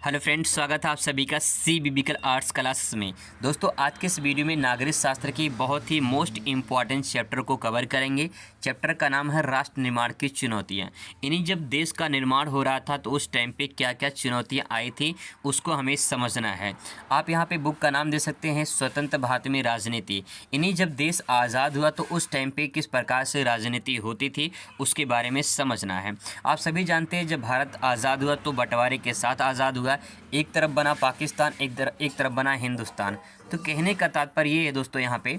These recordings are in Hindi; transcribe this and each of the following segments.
हेलो फ्रेंड्स, स्वागत है आप सभी का सी बिबिकल आर्ट्स क्लासेस में। दोस्तों, आज के इस वीडियो में नागरिक शास्त्र की बहुत ही मोस्ट इम्पॉर्टेंट चैप्टर को कवर करेंगे। चैप्टर का नाम है राष्ट्र निर्माण की चुनौतियां। यानी जब देश का निर्माण हो रहा था तो उस टाइम पे क्या क्या चुनौतियां आई थी उसको हमें समझना है। आप यहाँ पे बुक का नाम दे सकते हैं स्वतंत्र भारत में राजनीति। यानी जब देश आज़ाद हुआ तो उस टाइम पे किस प्रकार से राजनीति होती थी उसके बारे में समझना है। आप सभी जानते हैं जब भारत आज़ाद हुआ तो बंटवारे के साथ आज़ाद हुआ। एक तरफ बना पाकिस्तान, एक तरफ बना हिंदुस्तान। तो कहने का तात्पर्य ये है दोस्तों यहाँ पे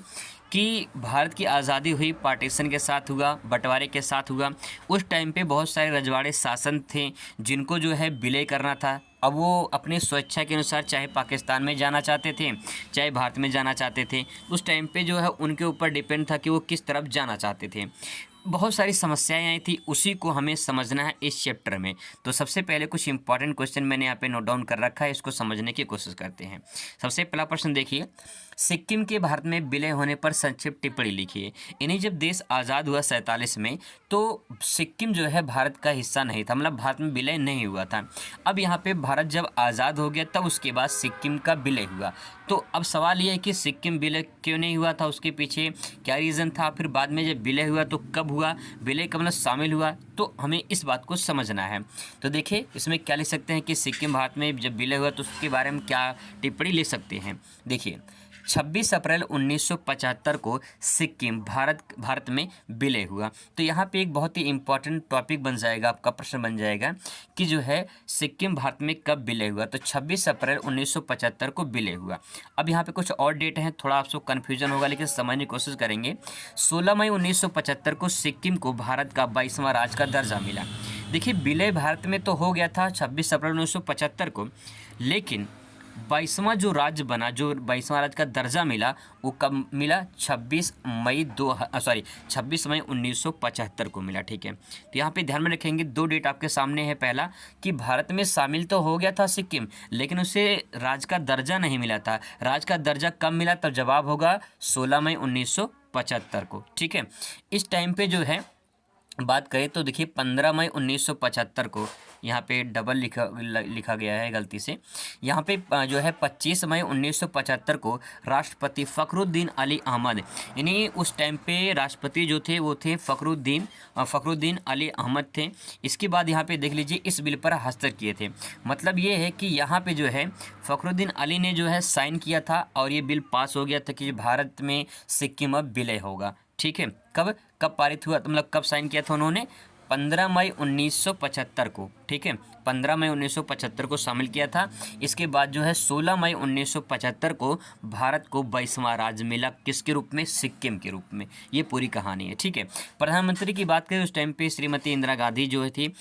कि भारत की आज़ादी हुई पार्टीशन के साथ हुआ, बंटवारे के साथ हुआ। उस टाइम पे बहुत सारे रजवाड़े शासन थे जिनको जो है विलय करना था। अब वो अपनी स्वेच्छा के अनुसार चाहे पाकिस्तान में जाना चाहते थे चाहे भारत में जाना चाहते थे। उस टाइम पे जो है उनके ऊपर डिपेंड था कि वो किस तरफ जाना चाहते थे। बहुत सारी समस्याएं आई थी, उसी को हमें समझना है इस चैप्टर में। तो सबसे पहले कुछ इंपॉर्टेंट क्वेश्चन मैंने यहाँ पे नोट डाउन कर रखा है, इसको समझने की कोशिश करते हैं। सबसे पहला प्रश्न देखिए, सिक्किम के भारत में विलय होने पर संक्षिप्त टिप्पणी लिखिए। यानी जब देश आज़ाद हुआ 47 में तो सिक्किम जो है भारत का हिस्सा नहीं था, मतलब भारत में विलय नहीं हुआ था। अब यहाँ पे भारत जब आज़ाद हो गया तब उसके बाद सिक्किम का विलय हुआ। तो अब सवाल ये है कि सिक्किम विलय क्यों नहीं हुआ था, उसके पीछे क्या रीज़न था, फिर बाद में जब विलय हुआ तो कब हुआ, विलय का मतलब शामिल हुआ, तो हमें इस बात को समझना है। तो देखिए इसमें क्या लिख सकते हैं कि सिक्किम भारत में जब विलय हुआ तो उसके बारे में क्या टिप्पणी लिख सकते हैं। देखिए 26 अप्रैल 1975 को सिक्किम भारत में विलय हुआ। तो यहाँ पे एक बहुत ही इम्पोर्टेंट टॉपिक बन जाएगा, आपका प्रश्न बन जाएगा कि जो है सिक्किम भारत में कब विलय हुआ। तो 26 अप्रैल 1975 को विलय हुआ। अब यहाँ पे कुछ और डेट हैं, थोड़ा आपको कन्फ्यूजन होगा लेकिन समझने की कोशिश करेंगे। 16 मई 1975 को सिक्किम को भारत का 22वां राज्य का दर्जा मिला। देखिए विलय भारत में तो हो गया था 26 अप्रैल 1975 को, लेकिन 22वां जो राज्य बना, जो 22वां राज्य का दर्जा मिला, वो कब मिला? 26 मई 1975 को मिला। ठीक है, तो यहाँ पे ध्यान में रखेंगे दो डेट आपके सामने है। पहला कि भारत में शामिल तो हो गया था सिक्किम, लेकिन उसे राज्य का दर्जा नहीं मिला था। राज्य का दर्जा कब मिला? तब जवाब होगा 16 मई 1975 को। ठीक है, इस टाइम पे जो है बात करें तो देखिए 15 मई 1975 को, यहाँ पे डबल लिखा गया है गलती से। यहाँ पे जो है 25 मई 1975 को राष्ट्रपति फ़खरुद्दीन अली अहमद, यानी उस टाइम पे राष्ट्रपति जो थे वो थे फ़खरुद्दीन अली अहमद थे। इसके बाद यहाँ पे देख लीजिए इस बिल पर हस्ताक्षर किए थे। मतलब ये है कि यहाँ पे जो है फ़खरुद्दीन अली ने जो है साइन किया था और ये बिल पास हो गया था कि भारत में सिक्किम अब विलय होगा। ठीक है, कब पारित हुआ, तो मतलब कब साइन किया था उन्होंने? 15 मई 1975 को। ठीक है, 15 मई 1975 को शामिल किया था। इसके बाद जो है 16 मई 1975 को भारत को 22वां राज्य मिला, किसके रूप में? सिक्किम के रूप में। ये पूरी कहानी है। ठीक है, प्रधानमंत्री की बात करें उस टाइम पे श्रीमती इंदिरा गांधी जो थी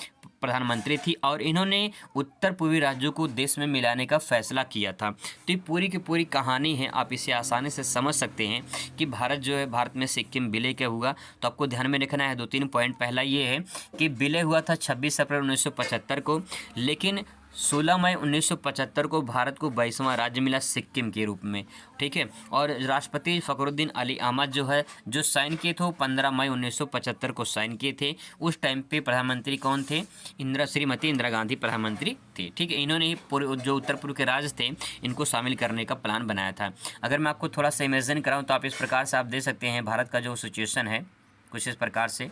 प्रधानमंत्री थी और इन्होंने उत्तर पूर्वी राज्यों को देश में मिलाने का फैसला किया था। तो ये पूरी की पूरी कहानी है, आप इसे आसानी से समझ सकते हैं कि भारत में सिक्किम विलय क्या हुआ। तो आपको ध्यान में रखना है 2-3 पॉइंट। पहला ये है कि विलय हुआ था 26 अप्रैल 1975 को, लेकिन 16 मई 1975 को भारत को 22वां राज्य मिला सिक्किम के रूप में। ठीक है, और राष्ट्रपति फ़खरुद्दीन अली अहमद जो है जो साइन किए थे वो 15 मई 1975 को साइन किए थे। उस टाइम पे प्रधानमंत्री कौन थे? श्रीमती इंदिरा गांधी प्रधानमंत्री थे। ठीक है, इन्होंने ही पूरे जो उत्तर पूर्व के राज्य थे इनको शामिल करने का प्लान बनाया था। अगर मैं आपको थोड़ा सा इमेजिन कराऊँ तो आप इस प्रकार से आप दे सकते हैं भारत का जो सिचुएशन है कुछ इस प्रकार से,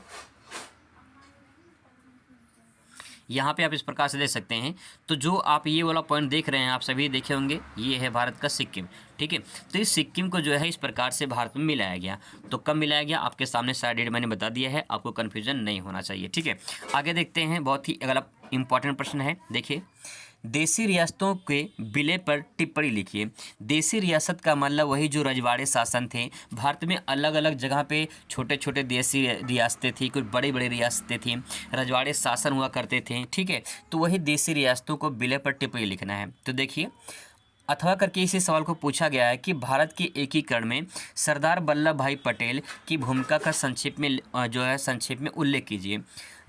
यहाँ पे आप इस प्रकार से देख सकते हैं। तो जो आप ये वाला पॉइंट देख रहे हैं आप सभी देखे होंगे, ये है भारत का सिक्किम। ठीक है, तो इस सिक्किम को जो है इस प्रकार से भारत में मिलाया गया। तो कब मिलाया गया आपके सामने सारा डेट मैंने बता दिया है, आपको कन्फ्यूजन नहीं होना चाहिए। ठीक है, आगे देखते हैं, बहुत ही अगला इंपॉर्टेंट प्रश्न है। देखिए देसी रियासतों के विलय पर टिप्पणी लिखिए। देसी रियासत का मतलब वही जो रजवाड़े शासन थे। भारत में अलग अलग जगह पे छोटे छोटे देसी रियासतें थी, कुछ बड़ी बड़ी रियासतें थी, रजवाड़े शासन हुआ करते थे। ठीक है, तो वही देसी रियासतों को विलय पर टिप्पणी लिखना है। तो देखिए अथवा करके इसी सवाल को पूछा गया है कि भारत के एकीकरण में सरदार वल्लभ भाई पटेल की भूमिका का संक्षेप में उल्लेख कीजिए।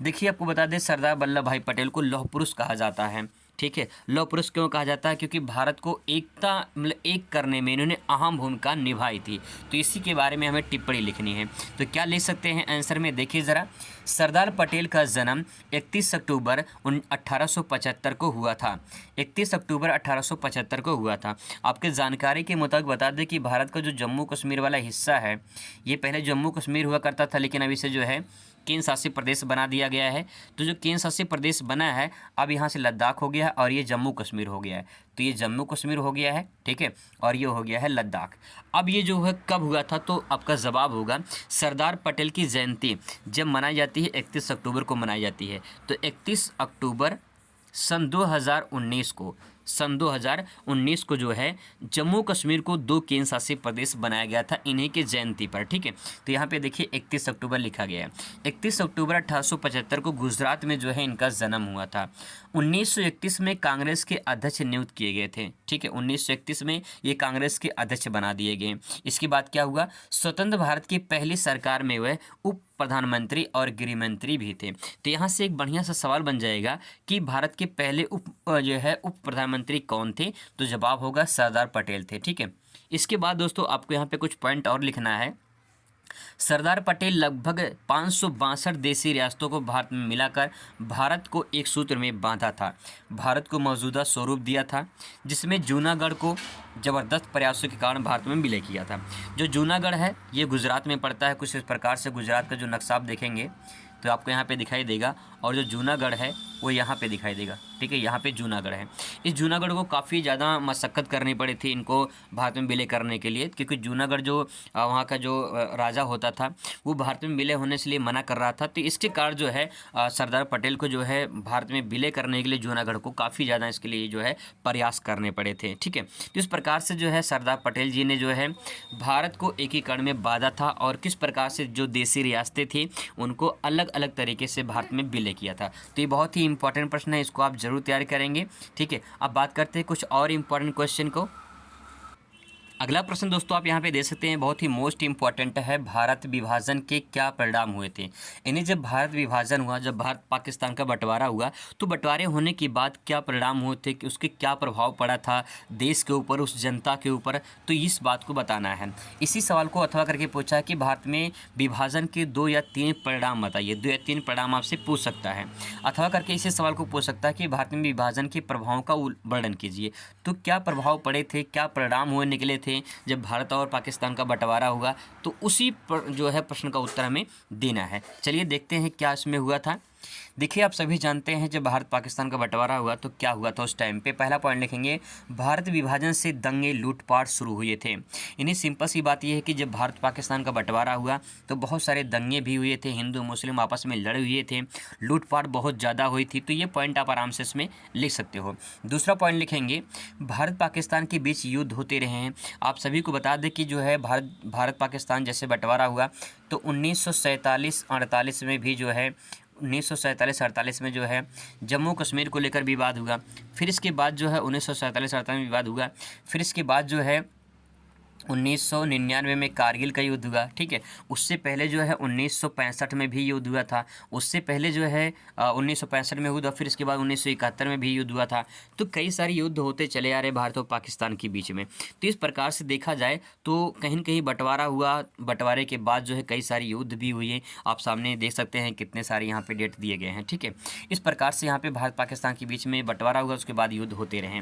देखिए आपको बता दें सरदार वल्लभ भाई पटेल को लौह पुरुष कहा जाता है। ठीक है। लौह पुरुष क्यों कहा जाता है? क्योंकि भारत को एकता मतलब एक करने में इन्होंने अहम भूमिका निभाई थी। तो इसी के बारे में हमें टिप्पणी लिखनी है। तो क्या लिख सकते हैं आंसर में? देखिए ज़रा, सरदार पटेल का जन्म 31 अक्टूबर 1875 को हुआ था। 31 अक्टूबर 1875 को हुआ था। आपके जानकारी के मुताबिक बता दें कि भारत का जो जम्मू कश्मीर वाला हिस्सा है, ये पहले जम्मू कश्मीर हुआ करता था, लेकिन अभी से जो है केंद्र शासित प्रदेश बना दिया गया है। तो जो केंद्र शासित प्रदेश बना है, अब यहाँ से लद्दाख हो गया है और ये जम्मू कश्मीर हो गया है। तो ये जम्मू कश्मीर हो गया है, ठीक है, और ये हो गया है लद्दाख। अब ये जो है कब हुआ था? तो आपका जवाब होगा सरदार पटेल की जयंती जब मनाई जाती है 31 अक्टूबर को मनाई जाती है। तो 31 अक्टूबर सन 2019 को जो है जम्मू कश्मीर को 2 केंद्र शासित प्रदेश बनाया गया था इन्हीं के जयंती पर, ठीक है। तो यहाँ पे देखिए 31 अक्टूबर लिखा गया है। 31 अक्टूबर 1875 को गुजरात में जो है इनका जन्म हुआ था। 1931 में कांग्रेस के अध्यक्ष नियुक्त किए गए थे, ठीक है। 1931 में ये कांग्रेस के अध्यक्ष बना दिए गए। इसके बाद क्या हुआ? स्वतंत्र भारत की पहली सरकार में वह उप प्रधानमंत्री और गृह मंत्री भी थे। तो यहाँ से एक बढ़िया सा सवाल बन जाएगा कि भारत के पहले उप प्रधानमंत्री कौन थे? तो जवाब होगा सरदार पटेल थे, ठीक है। इसके बाद दोस्तों आपको यहाँ पे कुछ पॉइंट और लिखना है। सरदार पटेल लगभग 562 देशी रियासतों को भारत में मिलाकर भारत को एक सूत्र में बांधा था। भारत को मौजूदा स्वरूप दिया था, जिसमें जूनागढ़ को ज़बरदस्त प्रयासों के कारण भारत में विलय किया था। जो जूनागढ़ है ये गुजरात में पड़ता है। कुछ इस प्रकार से गुजरात का जो नक्शा आप देखेंगे तो आपको यहाँ पे दिखाई देगा, और जो जूनागढ़ है वो यहाँ पे दिखाई देगा, ठीक है। यहाँ पे जूनागढ़ है। इस जूनागढ़ को काफ़ी ज़्यादा मशक्क़त करनी पड़ी थी इनको भारत में विलय करने के लिए, क्योंकि जूनागढ़ जो वहाँ का जो राजा होता था वो भारत में विलय होने से लिए मना कर रहा था। तो इसके कारण जो है सरदार पटेल को जो है भारत में विलय करने के लिए जूनागढ़ को काफ़ी ज़्यादा इसके लिए जो है प्रयास करने पड़े थे, ठीक है। तो इस प्रकार से जो है सरदार पटेल जी ने जो है भारत को एकीकरण में बांधा था, और किस प्रकार से जो देशी रियासतें थी उनको अलग अलग तरीके से भारत में विलय किया था। तो ये बहुत ही इंपॉर्टेंट प्रश्न है, इसको आप जरूर तैयार करेंगे, ठीक है। अब बात करते हैं कुछ और इंपॉर्टेंट क्वेश्चन को। अगला प्रश्न दोस्तों आप यहाँ पे देख सकते हैं, बहुत ही मोस्ट इंपॉर्टेंट है। भारत विभाजन के क्या परिणाम हुए थे? यानी जब भारत विभाजन हुआ, जब भारत पाकिस्तान का बंटवारा हुआ, तो बंटवारे होने के बाद क्या परिणाम हुए थे, कि उसके क्या प्रभाव पड़ा था देश के ऊपर, उस जनता के ऊपर? तो इस बात को बताना है। इसी सवाल को अथवा करके पूछा है कि भारत में विभाजन के 2 या 3 परिणाम बताइए। 2 या 3 परिणाम आपसे पूछ सकता है। अथवा करके इसी सवाल को पूछ सकता है कि भारत में विभाजन के प्रभावों का वर्णन कीजिए। तो क्या प्रभाव पड़े थे, क्या परिणाम हुए निकले थे जब भारत और पाकिस्तान का बंटवारा हुआ? तो उसी पर जो है प्रश्न का उत्तर हमें देना है। चलिए देखते हैं क्या इसमें हुआ था। देखिए आप सभी जानते हैं जब भारत पाकिस्तान का बंटवारा हुआ तो क्या हुआ था उस टाइम पे। पहला पॉइंट लिखेंगे, भारत विभाजन से दंगे लूटपाट शुरू हुए थे। इन्हीं सिंपल सी बात यह है कि जब भारत पाकिस्तान का बंटवारा हुआ तो बहुत सारे दंगे भी हुए थे, हिंदू मुस्लिम आपस में लड़े हुए थे, लूटपाट बहुत ज़्यादा हुई थी। तो ये पॉइंट आप आराम से इसमें लिख सकते हो। दूसरा पॉइंट लिखेंगे, भारत पाकिस्तान के बीच युद्ध होते रहे हैं। आप सभी को बता दें कि जो है भारत पाकिस्तान जैसे बंटवारा हुआ तो 1947-48 में भी जो है 1947-48 में जो है जम्मू कश्मीर को लेकर विवाद हुआ। फिर इसके बाद जो है 1947-48 में विवाद हुआ। फिर इसके बाद जो है 1999 में कारगिल का युद्ध हुआ, ठीक है। उससे पहले जो है 1965 में भी युद्ध हुआ था। उससे पहले जो है 1965 में हुआ, फिर इसके बाद 1971 में भी युद्ध हुआ था। तो कई सारे युद्ध होते चले आ रहे भारत और पाकिस्तान के बीच में। तो इस प्रकार से देखा जाए तो कहीं न कहीं बंटवारा हुआ, बंटवारे के बाद जो है कई सारे युद्ध भी हुए। आप सामने देख सकते हैं कितने सारे यहाँ पर डेट दिए गए हैं, ठीक है। इस प्रकार से यहाँ पर भारत पाकिस्तान के बीच में बंटवारा हुआ, उसके बाद युद्ध होते रहे।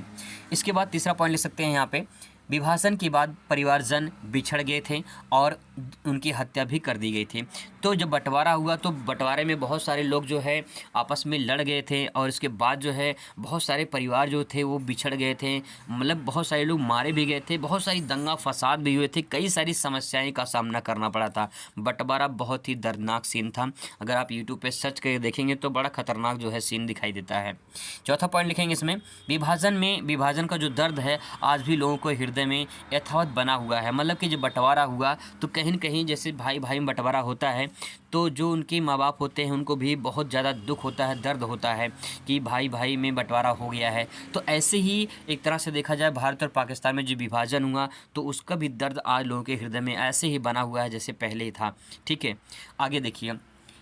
इसके बाद तीसरा पॉइंट ले सकते हैं यहाँ पे, विभाजन के बाद परिवारजन बिछड़ गए थे और उनकी हत्या भी कर दी गई थी। तो जब बंटवारा हुआ तो बंटवारे में बहुत सारे लोग जो है आपस में लड़ गए थे, और इसके बाद जो है बहुत सारे परिवार जो थे वो बिछड़ गए थे, मतलब बहुत सारे लोग मारे भी गए थे, बहुत सारी दंगा फसाद भी हुए थे, कई सारी समस्याएं का सामना करना पड़ा था। बंटवारा बहुत ही दर्दनाक सीन था। अगर आप यूट्यूब पर सर्च करके देखेंगे तो बड़ा खतरनाक जो है सीन दिखाई देता है। चौथा पॉइंट लिखेंगे इसमें, विभाजन का जो दर्द है आज भी लोगों को हृदय में यथावत बना हुआ है। मतलब कि जब बंटवारा हुआ तो कहीं न कहीं जैसे भाई भाई में बंटवारा होता है तो जो उनके माँ बाप होते हैं उनको भी बहुत ज़्यादा दुख होता है, दर्द होता है कि भाई भाई में बंटवारा हो गया है। तो ऐसे ही एक तरह से देखा जाए भारत और पाकिस्तान में जो विभाजन हुआ तो उसका भी दर्द आज लोगों के हृदय में ऐसे ही बना हुआ है जैसे पहले ही था, ठीक है। आगे देखिए,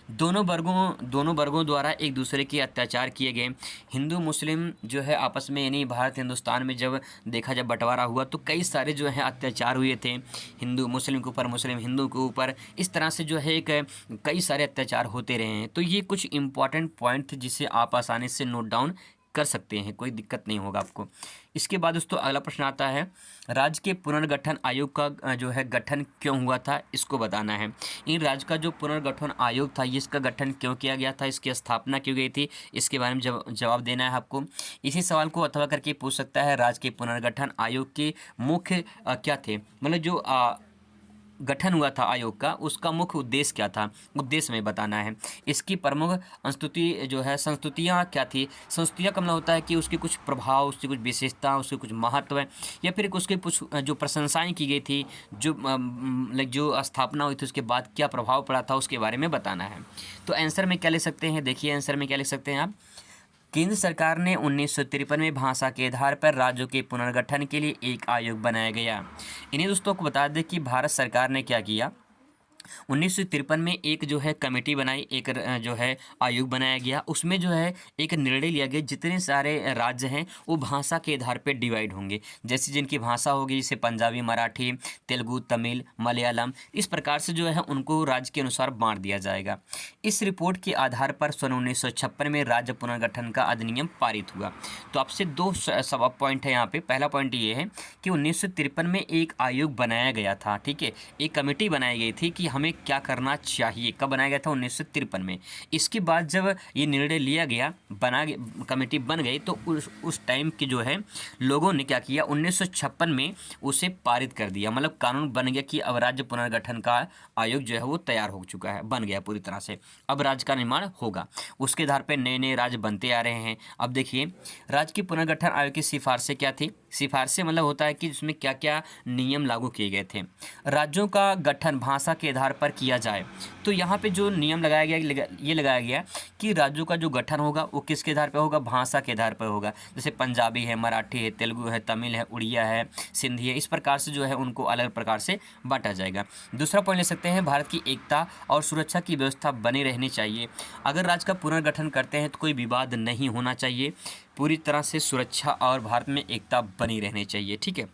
दोनों वर्गों द्वारा एक दूसरे के अत्याचार किए गए। हिंदू मुस्लिम जो है आपस में, यानी भारत हिंदुस्तान में जब देखा, जब बंटवारा हुआ तो कई सारे जो है अत्याचार हुए थे, हिंदू मुस्लिम के ऊपर, मुस्लिम हिंदू के ऊपर, इस तरह से जो है एक कई सारे अत्याचार होते रहे हैं। तो ये कुछ इंपॉर्टेंट पॉइंट थे जिसे आप आसानी से नोट डाउन कर सकते हैं, कोई दिक्कत नहीं होगा आपको। इसके बाद दोस्तों अगला प्रश्न आता है, राज्य के पुनर्गठन आयोग का जो है गठन क्यों हुआ था, इसको बताना है। इन राज्य का जो पुनर्गठन आयोग था, ये इसका गठन क्यों किया गया था, इसकी स्थापना क्यों गई थी, इसके बारे में जवाब देना है आपको। इसी सवाल को अथवा करके पूछ सकता है, राज्य के पुनर्गठन आयोग के मुख्य क्या थे, मतलब जो गठन हुआ था आयोग का, उसका मुख्य उद्देश्य क्या था, उद्देश्य में बताना है। इसकी प्रमुख संस्तुति जो है, संस्तुतियाँ क्या थी। संस्तुतियाँ का मतलब होता है कि उसके कुछ प्रभाव, उसकी कुछ विशेषता, उसके कुछ महत्व, या फिर उसके कुछ जो प्रशंसाएं की गई थी, जो स्थापना हुई थी उसके बाद क्या प्रभाव पड़ा था, उसके बारे में बताना है। तो आंसर में क्या ले सकते हैं, देखिए आंसर में क्या लिख सकते हैं आप। केंद्र सरकार ने 1953 में भाषा के आधार पर राज्यों के पुनर्गठन के लिए एक आयोग बनाया गया। इन्हीं दोस्तों को बता दें कि भारत सरकार ने क्या किया, 1953 में एक जो है कमेटी बनाई, एक जो है आयोग बनाया गया। उसमें जो है एक निर्णय लिया गया, जितने सारे राज्य हैं वो भाषा के आधार पर डिवाइड होंगे। जैसे जिनकी भाषा होगी, जैसे पंजाबी, मराठी, तेलुगु, तमिल, मलयालम, इस प्रकार से जो है उनको राज्य के अनुसार बांट दिया जाएगा। इस रिपोर्ट के आधार पर सन 1956 में राज्य पुनर्गठन का अधिनियम पारित हुआ। तो आपसे दो सब पॉइंट है यहाँ पे। पहला पॉइंट ये है कि 1953 में एक आयोग बनाया गया था, ठीक है, एक कमेटी बनाई गई थी कि हमें क्या करना चाहिए। कब बनाया गया था, 1953 में। इसके बाद जब ये निर्णय लिया गया, कमेटी बन गई, तो उस टाइम के जो है लोगों ने क्या किया, 1956 में उसे पारित कर दिया, मतलब कानून बन गया कि अब राज्य पुनर्गठन का आयोग जो है वो तैयार हो चुका है, बन गया पूरी तरह से, अब राज्य का निर्माण होगा। उसके आधार पर नए नए राज्य बनते आ रहे हैं। अब देखिए, राज्य की पुनर्गठन आयोग की सिफारिशें क्या थी। सिफारिशें मतलब होता है कि इसमें क्या क्या नियम लागू किए गए थे। राज्यों का गठन भाषा के आधार पर किया जाए। तो यहाँ पे जो नियम लगाया गया, ये लगाया गया कि राज्यों का जो गठन होगा वो किसके आधार पर होगा, भाषा के आधार पर होगा। जैसे पंजाबी है, मराठी है, तेलुगु है, तमिल है, उड़िया है, सिंधी है, इस प्रकार से जो है उनको अलग प्रकार से बांटा जाएगा। दूसरा पॉइंट ले सकते हैं, भारत की एकता और सुरक्षा की व्यवस्था बनी रहनी चाहिए। अगर राज्य का पुनर्गठन करते हैं तो कोई विवाद नहीं होना चाहिए, पूरी तरह से सुरक्षा और भारत में एकता बनी रहनी चाहिए, ठीक है।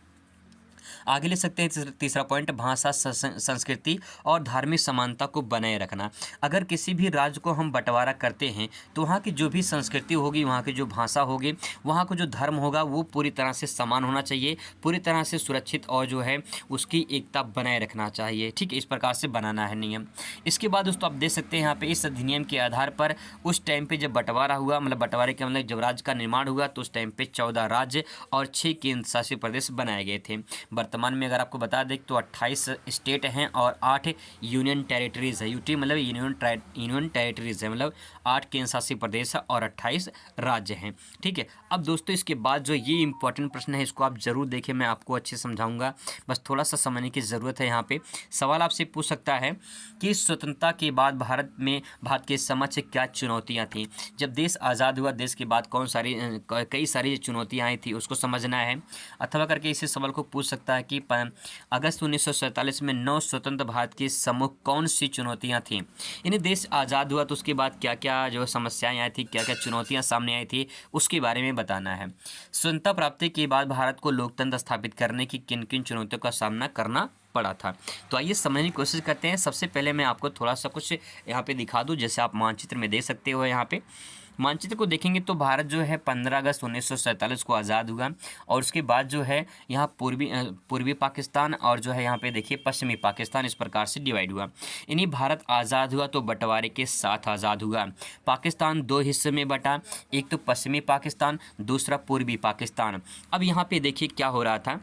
आगे ले सकते हैं तीसरा पॉइंट, भाषा, संस्कृति और धार्मिक समानता को बनाए रखना। अगर किसी भी राज्य को हम बंटवारा करते हैं तो वहाँ की जो भी संस्कृति होगी, वहाँ की जो भाषा होगी, वहाँ का जो धर्म होगा, वो पूरी तरह से समान होना चाहिए, पूरी तरह से सुरक्षित और जो है उसकी एकता बनाए रखना चाहिए, ठीक है। इस प्रकार से बनाना है नियम। इसके बाद दोस्तों आप देख सकते हैं यहाँ पे, इस अधिनियम के आधार पर उस टाइम पे जब बंटवारा हुआ, मतलब बंटवारे के मतलब जब राज्य का निर्माण हुआ, तो उस टाइम पे 14 राज्य और 6 केंद्र शासित प्रदेश बनाए गए थे। वर्तमान में अगर आपको बता दें तो 28 स्टेट हैं और 8 यूनियन टेरिटरीज़ है। यूटी मतलब यूनियन टेरिटरीज़ है, मतलब 8 केंद्र शासित प्रदेश है और 28 राज्य हैं, ठीक है। अब दोस्तों इसके बाद जो ये इंपॉर्टेंट प्रश्न है, इसको आप ज़रूर देखें, मैं आपको अच्छे समझाऊंगा, बस थोड़ा सा समझने की ज़रूरत है। यहाँ पे सवाल आपसे पूछ सकता है कि स्वतंत्रता के बाद भारत के समक्ष क्या चुनौतियाँ थीं। जब देश आज़ाद हुआ, देश के बाद कई सारी चुनौतियाँ आई थी, उसको समझना है। अथवा करके इसी सवाल को पूछ सकता है कि अगस्त 1947 में नव स्वतंत्र भारत के सम्मुख कौन सी चुनौतियां थीं। इन्हें देश आज़ाद हुआ तो उसके बाद क्या क्या जो समस्याएं आई थी, क्या क्या चुनौतियां सामने आई थी, उसके बारे में बताना है। स्वतंत्रता प्राप्ति के बाद भारत को लोकतंत्र स्थापित करने की किन किन चुनौतियों का सामना करना पड़ा था। तो आइए समझने की कोशिश करते हैं। सबसे पहले मैं आपको थोड़ा सा कुछ यहाँ पे दिखा दूँ, जैसे आप मानचित्र में देख सकते हो। यहाँ पे मानचित्र को देखेंगे तो भारत जो है 15 अगस्त 1947 को आज़ाद हुआ, और उसके बाद जो है यहाँ पूर्वी पाकिस्तान और जो है यहाँ पे देखिए पश्चिमी पाकिस्तान, इस प्रकार से डिवाइड हुआ। इन्हीं भारत आज़ाद हुआ तो बंटवारे के साथ आज़ाद हुआ। पाकिस्तान 2 हिस्से में बटा, एक तो पश्चिमी पाकिस्तान, दूसरा पूर्वी पाकिस्तान। अब यहाँ पे देखिए क्या हो रहा था,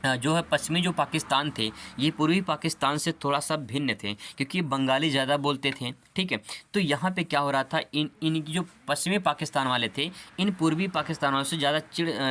जो है पश्चिमी जो पाकिस्तान थे, ये पूर्वी पाकिस्तान से थोड़ा सा भिन्न थे, क्योंकि बंगाली ज़्यादा बोलते थे, ठीक है। तो यहाँ पे क्या हो रहा था, इनकी जो पश्चिमी पाकिस्तान वाले थे, इन पूर्वी पाकिस्तान वालों से ज़्यादा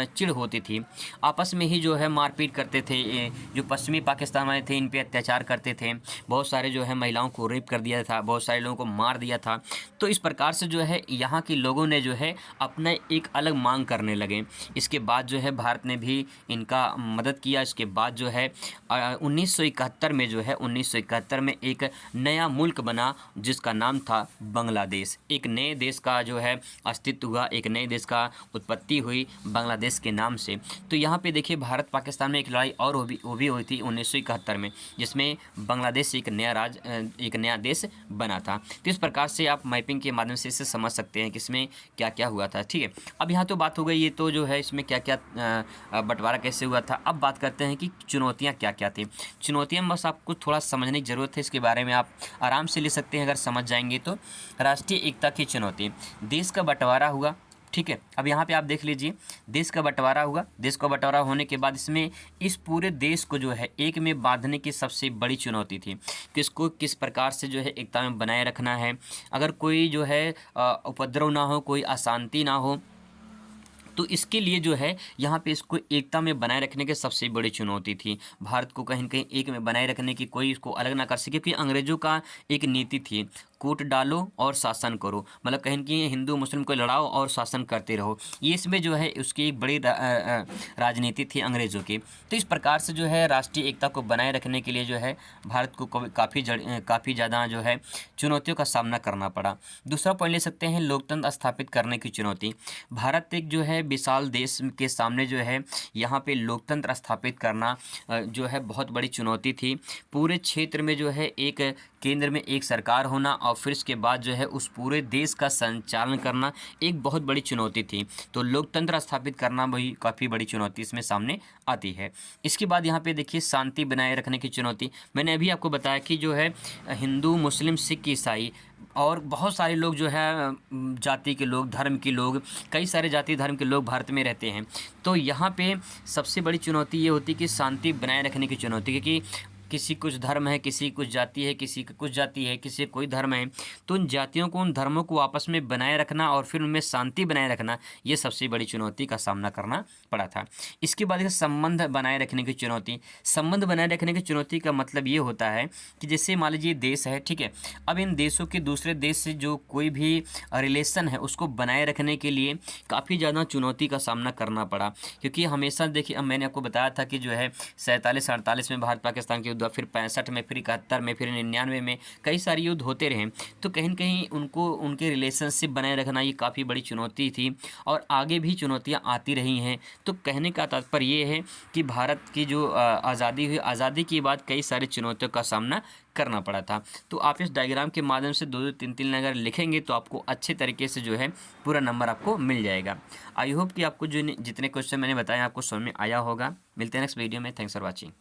चिड़ होती थी, आपस में ही जो है मारपीट करते थे। जो पश्चिमी पाकिस्तान वाले थे इन पे अत्याचार करते थे, बहुत सारे जो है महिलाओं को रेप कर दिया था, बहुत सारे लोगों को मार दिया था। तो इस प्रकार से जो है यहाँ के लोगों ने जो है अपना एक अलग मांग करने लगे। इसके बाद जो है भारत ने भी इनका मदद किया, इसके बाद जो है 1971 में जो है 1971 में एक नया मुल्क बना जिसका नाम था बांग्लादेश। एक नए देश का जो है अस्तित्व हुआ, एक नए देश का उत्पत्ति हुई बांग्लादेश के नाम से। तो यहाँ पे देखिए भारत पाकिस्तान में एक लड़ाई और वो भी हुई थी 1971 में, जिसमें बांग्लादेश एक नया देश बना था। तो इस प्रकार से आप मैपिंग के माध्यम से इसे समझ सकते हैं कि इसमें क्या क्या हुआ था। ठीक है, अब यहाँ तो बात हो गई ये तो जो है इसमें क्या क्या बंटवारा कैसे हुआ था। अब बात करते हैं कि चुनौतियाँ क्या क्या थी। चुनौतियाँ बस आपको थोड़ा समझने की ज़रूरत है, इसके बारे में आप आराम से ले सकते हैं अगर समझ जाएंगे तो। राष्ट्रीय एकता की चुनौती, देश का बंटवारा हुआ। ठीक है, अब यहाँ पे आप देख लीजिए, देश का बंटवारा हुआ। देश का बंटवारा होने के बाद इसमें इस पूरे देश को जो है एक में बांधने की सबसे बड़ी चुनौती थी कि इसको किस प्रकार से जो है एकता में बनाए रखना है। अगर कोई जो है उपद्रव ना हो, कोई अशांति ना हो, तो इसके लिए जो है यहाँ पे इसको एकता में बनाए रखने की सबसे बड़ी चुनौती थी। भारत को कहीं न कहीं एक में बनाए रखने की, कोई इसको अलग ना कर सके, क्योंकि अंग्रेज़ों का एक नीति थी, कूट डालो और शासन करो, मतलब कहीं न कहीं हिंदू मुस्लिम को लड़ाओ और शासन करते रहो। ये इसमें जो है उसकी एक बड़ी राजनीति थी अंग्रेज़ों की। तो इस प्रकार से जो है राष्ट्रीय एकता को बनाए रखने के लिए जो है भारत को काफ़ी ज़्यादा जो है चुनौतियों का सामना करना पड़ा। दूसरा पॉइंट ले सकते हैं लोकतंत्र स्थापित करने की चुनौती। भारत एक जो है विशाल देश के सामने जो है यहाँ पे लोकतंत्र स्थापित करना जो है बहुत बड़ी चुनौती थी। पूरे क्षेत्र में जो है एक केंद्र में एक सरकार होना और फिर इसके बाद जो है उस पूरे देश का संचालन करना एक बहुत बड़ी चुनौती थी। तो लोकतंत्र स्थापित करना भी काफ़ी बड़ी चुनौती इसमें सामने आती है। इसके बाद यहाँ पे देखिए शांति बनाए रखने की चुनौती। मैंने अभी आपको बताया कि जो है हिंदू मुस्लिम सिख ईसाई और बहुत सारे लोग जो है जाति के लोग, धर्म के लोग, कई सारे जाति धर्म के लोग भारत में रहते हैं। तो यहाँ पे सबसे बड़ी चुनौती ये होती है कि शांति बनाए रखने की चुनौती, क्योंकि किसी कुछ धर्म है, किसी कुछ जाति है, किसी की कुछ जाति है, किसी कोई धर्म है, तो उन जातियों को, उन धर्मों को आपस में बनाए रखना और फिर उनमें शांति बनाए रखना, ये सबसे बड़ी चुनौती का सामना करना पड़ा था। इसके बाद संबंध बनाए रखने की चुनौती। संबंध बनाए रखने की चुनौती का मतलब ये होता है कि जैसे मान लीजिए देश है, ठीक है, अब इन देशों के दूसरे देश से जो कोई भी रिलेशन है उसको बनाए रखने के लिए काफ़ी ज़्यादा चुनौती का सामना करना पड़ा। क्योंकि हमेशा देखिए, अब मैंने आपको बताया था कि जो है 47-48 में भारत पाकिस्तान के युद्ध, फिर 65 में, फिर 71 में, फिर 99 में कई सारे युद्ध होते रहे। तो कहीं न कहीं उनको उनके रिलेशनशिप बनाए रखना ये काफ़ी बड़ी चुनौती थी और आगे भी चुनौतियाँ आती रही हैं। तो कहने का तात्पर्य ये है कि भारत की जो आज़ादी हुई, आज़ादी के बाद कई सारी चुनौतियों का सामना करना पड़ा था। तो आप इस डायग्राम के माध्यम से 2-2, 3-3 लाइन अगर लिखेंगे तो आपको अच्छे तरीके से जो है पूरा नंबर आपको मिल जाएगा। आई होप कि आपको जो जितने क्वेश्चन मैंने बताए आपको समझ में आया होगा। मिलते हैं नेक्स्ट वीडियो में। Thanks for watching.